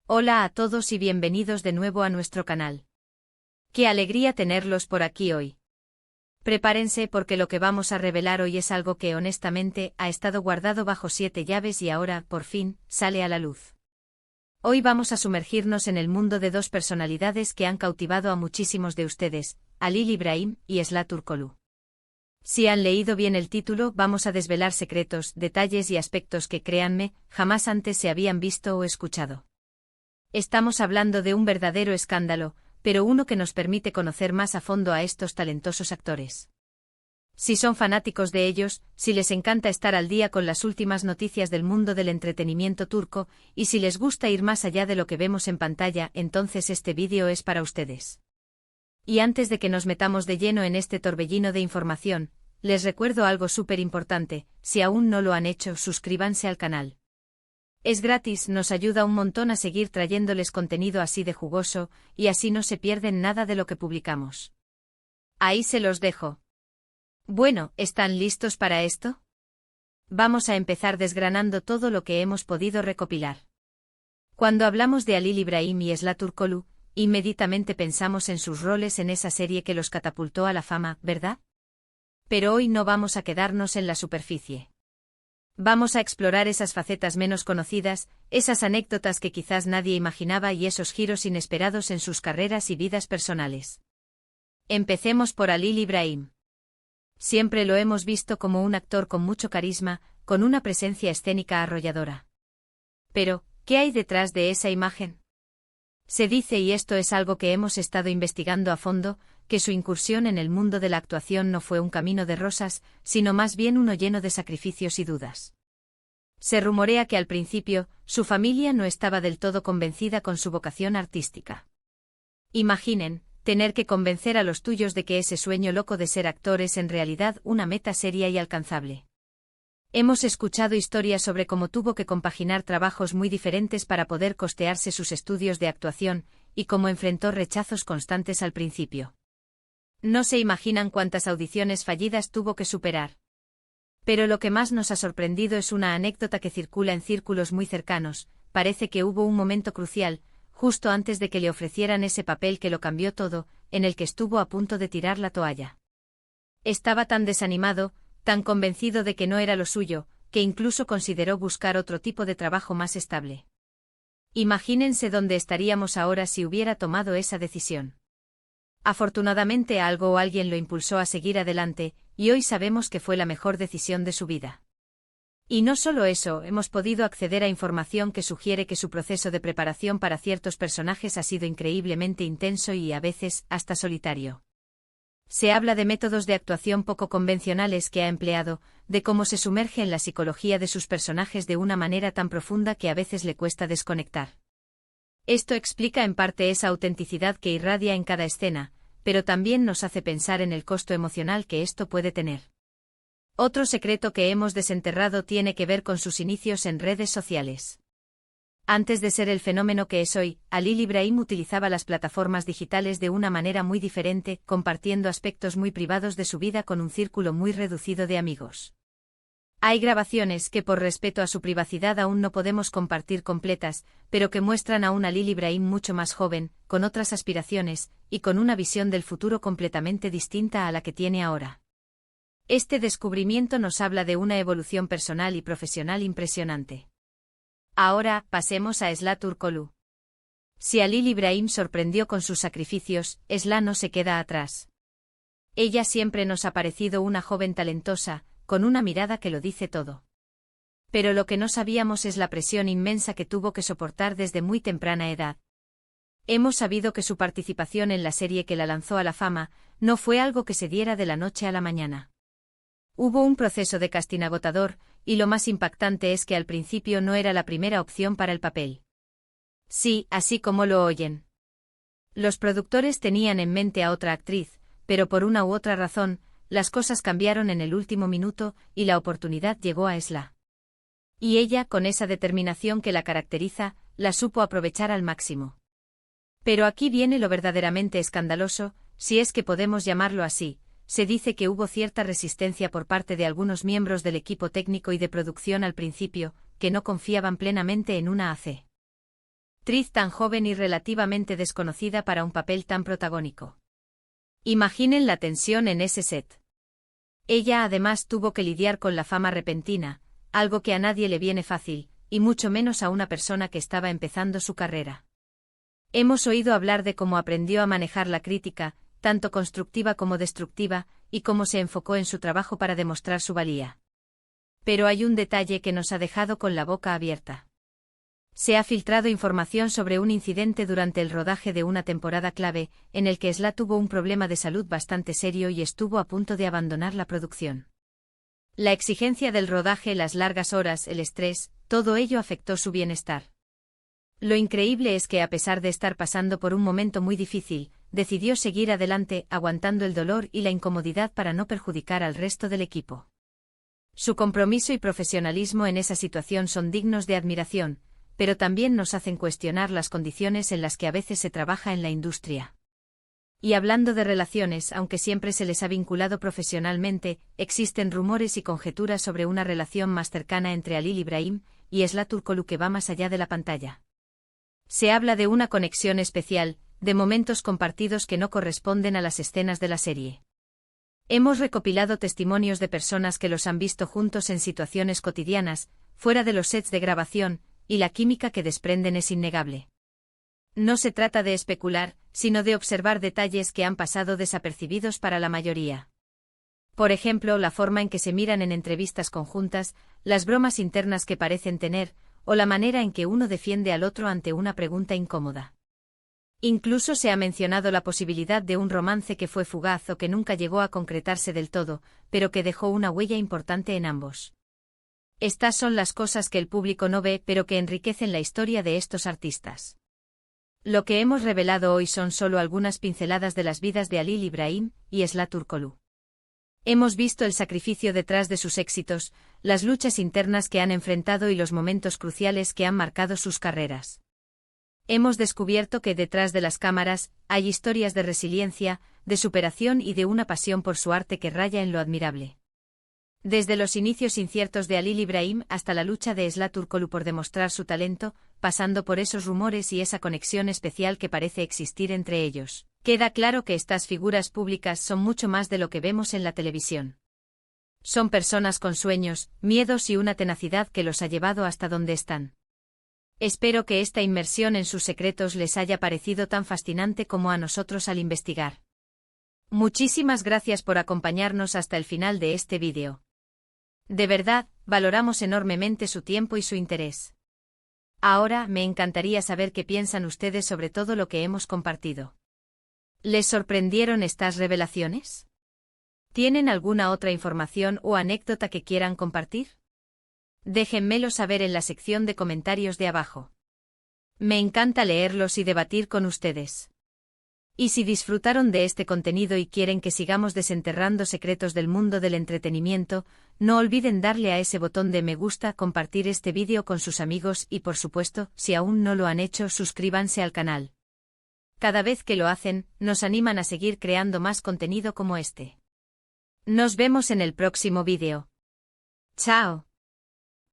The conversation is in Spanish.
Hola a todos y bienvenidos de nuevo a nuestro canal. Qué alegría tenerlos por aquí hoy. Prepárense porque lo que vamos a revelar hoy es algo que honestamente ha estado guardado bajo 7 llaves y ahora, por fin, sale a la luz. Hoy vamos a sumergirnos en el mundo de dos personalidades que han cautivado a muchísimos de ustedes, Halil Ibrahim y Esla Turkoglu. Si han leído bien el título, vamos a desvelar secretos, detalles y aspectos que, créanme, jamás antes se habían visto o escuchado. Estamos hablando de un verdadero escándalo, pero uno que nos permite conocer más a fondo a estos talentosos actores. Si son fanáticos de ellos, si les encanta estar al día con las últimas noticias del mundo del entretenimiento turco, y si les gusta ir más allá de lo que vemos en pantalla, entonces este vídeo es para ustedes. Y antes de que nos metamos de lleno en este torbellino de información, les recuerdo algo súper importante: si aún no lo han hecho, suscríbanse al canal. Es gratis, nos ayuda un montón a seguir trayéndoles contenido así de jugoso, y así no se pierden nada de lo que publicamos. Ahí se los dejo. Bueno, ¿están listos para esto? Vamos a empezar desgranando todo lo que hemos podido recopilar. Cuando hablamos de Halil Ibrahim y Esla Turkoglu, inmediatamente pensamos en sus roles en esa serie que los catapultó a la fama, ¿verdad? Pero hoy no vamos a quedarnos en la superficie. Vamos a explorar esas facetas menos conocidas, esas anécdotas que quizás nadie imaginaba y esos giros inesperados en sus carreras y vidas personales. Empecemos por Halil Ibrahim. Siempre lo hemos visto como un actor con mucho carisma, con una presencia escénica arrolladora. Pero, ¿qué hay detrás de esa imagen? Se dice, y esto es algo que hemos estado investigando a fondo, que su incursión en el mundo de la actuación no fue un camino de rosas, sino más bien uno lleno de sacrificios y dudas. Se rumorea que al principio, su familia no estaba del todo convencida con su vocación artística. Imaginen, tener que convencer a los tuyos de que ese sueño loco de ser actor es en realidad una meta seria y alcanzable. Hemos escuchado historias sobre cómo tuvo que compaginar trabajos muy diferentes para poder costearse sus estudios de actuación, y cómo enfrentó rechazos constantes al principio. No se imaginan cuántas audiciones fallidas tuvo que superar. Pero lo que más nos ha sorprendido es una anécdota que circula en círculos muy cercanos. Parece que hubo un momento crucial, justo antes de que le ofrecieran ese papel que lo cambió todo, en el que estuvo a punto de tirar la toalla. Estaba tan desanimado, tan convencido de que no era lo suyo, que incluso consideró buscar otro tipo de trabajo más estable. Imagínense dónde estaríamos ahora si hubiera tomado esa decisión. Afortunadamente algo o alguien lo impulsó a seguir adelante, y hoy sabemos que fue la mejor decisión de su vida. Y no solo eso, hemos podido acceder a información que sugiere que su proceso de preparación para ciertos personajes ha sido increíblemente intenso y a veces hasta solitario. Se habla de métodos de actuación poco convencionales que ha empleado, de cómo se sumerge en la psicología de sus personajes de una manera tan profunda que a veces le cuesta desconectar. Esto explica en parte esa autenticidad que irradia en cada escena, pero también nos hace pensar en el costo emocional que esto puede tener. Otro secreto que hemos desenterrado tiene que ver con sus inicios en redes sociales. Antes de ser el fenómeno que es hoy, Halil Ibrahim utilizaba las plataformas digitales de una manera muy diferente, compartiendo aspectos muy privados de su vida con un círculo muy reducido de amigos. Hay grabaciones que por respeto a su privacidad aún no podemos compartir completas, pero que muestran a un Halil Ibrahim mucho más joven, con otras aspiraciones, y con una visión del futuro completamente distinta a la que tiene ahora. Este descubrimiento nos habla de una evolución personal y profesional impresionante. Ahora, pasemos a Esla Turkoglu. Si Halil Ibrahim sorprendió con sus sacrificios, Esla no se queda atrás. Ella siempre nos ha parecido una joven talentosa, con una mirada que lo dice todo. Pero lo que no sabíamos es la presión inmensa que tuvo que soportar desde muy temprana edad. Hemos sabido que su participación en la serie que la lanzó a la fama no fue algo que se diera de la noche a la mañana. Hubo un proceso de casting agotador, y lo más impactante es que al principio no era la primera opción para el papel. Sí, así como lo oyen. Los productores tenían en mente a otra actriz, pero por una u otra razón, las cosas cambiaron en el último minuto, y la oportunidad llegó a Esla. Y ella, con esa determinación que la caracteriza, la supo aprovechar al máximo. Pero aquí viene lo verdaderamente escandaloso, si es que podemos llamarlo así. Se dice que hubo cierta resistencia por parte de algunos miembros del equipo técnico y de producción al principio, que no confiaban plenamente en una AC. actriz tan joven y relativamente desconocida para un papel tan protagónico. Imaginen la tensión en ese set. Ella además tuvo que lidiar con la fama repentina, algo que a nadie le viene fácil, y mucho menos a una persona que estaba empezando su carrera. Hemos oído hablar de cómo aprendió a manejar la crítica, tanto constructiva como destructiva, y cómo se enfocó en su trabajo para demostrar su valía. Pero hay un detalle que nos ha dejado con la boca abierta. Se ha filtrado información sobre un incidente durante el rodaje de una temporada clave, en el que Sla tuvo un problema de salud bastante serio y estuvo a punto de abandonar la producción. La exigencia del rodaje, las largas horas, el estrés, todo ello afectó su bienestar. Lo increíble es que a pesar de estar pasando por un momento muy difícil, decidió seguir adelante, aguantando el dolor y la incomodidad para no perjudicar al resto del equipo. Su compromiso y profesionalismo en esa situación son dignos de admiración, pero también nos hacen cuestionar las condiciones en las que a veces se trabaja en la industria. Y hablando de relaciones, aunque siempre se les ha vinculado profesionalmente, existen rumores y conjeturas sobre una relación más cercana entre Halil Ibrahim y Sla Turkoglu que va más allá de la pantalla. Se habla de una conexión especial, de momentos compartidos que no corresponden a las escenas de la serie. Hemos recopilado testimonios de personas que los han visto juntos en situaciones cotidianas, fuera de los sets de grabación, y la química que desprenden es innegable. No se trata de especular, sino de observar detalles que han pasado desapercibidos para la mayoría. Por ejemplo, la forma en que se miran en entrevistas conjuntas, las bromas internas que parecen tener, o la manera en que uno defiende al otro ante una pregunta incómoda. Incluso se ha mencionado la posibilidad de un romance que fue fugaz o que nunca llegó a concretarse del todo, pero que dejó una huella importante en ambos. Estas son las cosas que el público no ve pero que enriquecen la historia de estos artistas. Lo que hemos revelado hoy son solo algunas pinceladas de las vidas de Halil Ibrahim y Sla Turkoglu. Hemos visto el sacrificio detrás de sus éxitos, las luchas internas que han enfrentado y los momentos cruciales que han marcado sus carreras. Hemos descubierto que detrás de las cámaras hay historias de resiliencia, de superación y de una pasión por su arte que raya en lo admirable. Desde los inicios inciertos de Halil Ibrahim hasta la lucha de Sla Turkoglu por demostrar su talento, pasando por esos rumores y esa conexión especial que parece existir entre ellos, queda claro que estas figuras públicas son mucho más de lo que vemos en la televisión. Son personas con sueños, miedos y una tenacidad que los ha llevado hasta donde están. Espero que esta inmersión en sus secretos les haya parecido tan fascinante como a nosotros al investigar. Muchísimas gracias por acompañarnos hasta el final de este vídeo. De verdad, valoramos enormemente su tiempo y su interés. Ahora, me encantaría saber qué piensan ustedes sobre todo lo que hemos compartido. ¿Les sorprendieron estas revelaciones? ¿Tienen alguna otra información o anécdota que quieran compartir? Déjenmelo saber en la sección de comentarios de abajo. Me encanta leerlos y debatir con ustedes. Y si disfrutaron de este contenido y quieren que sigamos desenterrando secretos del mundo del entretenimiento, no olviden darle a ese botón de me gusta, compartir este vídeo con sus amigos y por supuesto, si aún no lo han hecho, suscríbanse al canal. Cada vez que lo hacen, nos animan a seguir creando más contenido como este. Nos vemos en el próximo vídeo. ¡Chao!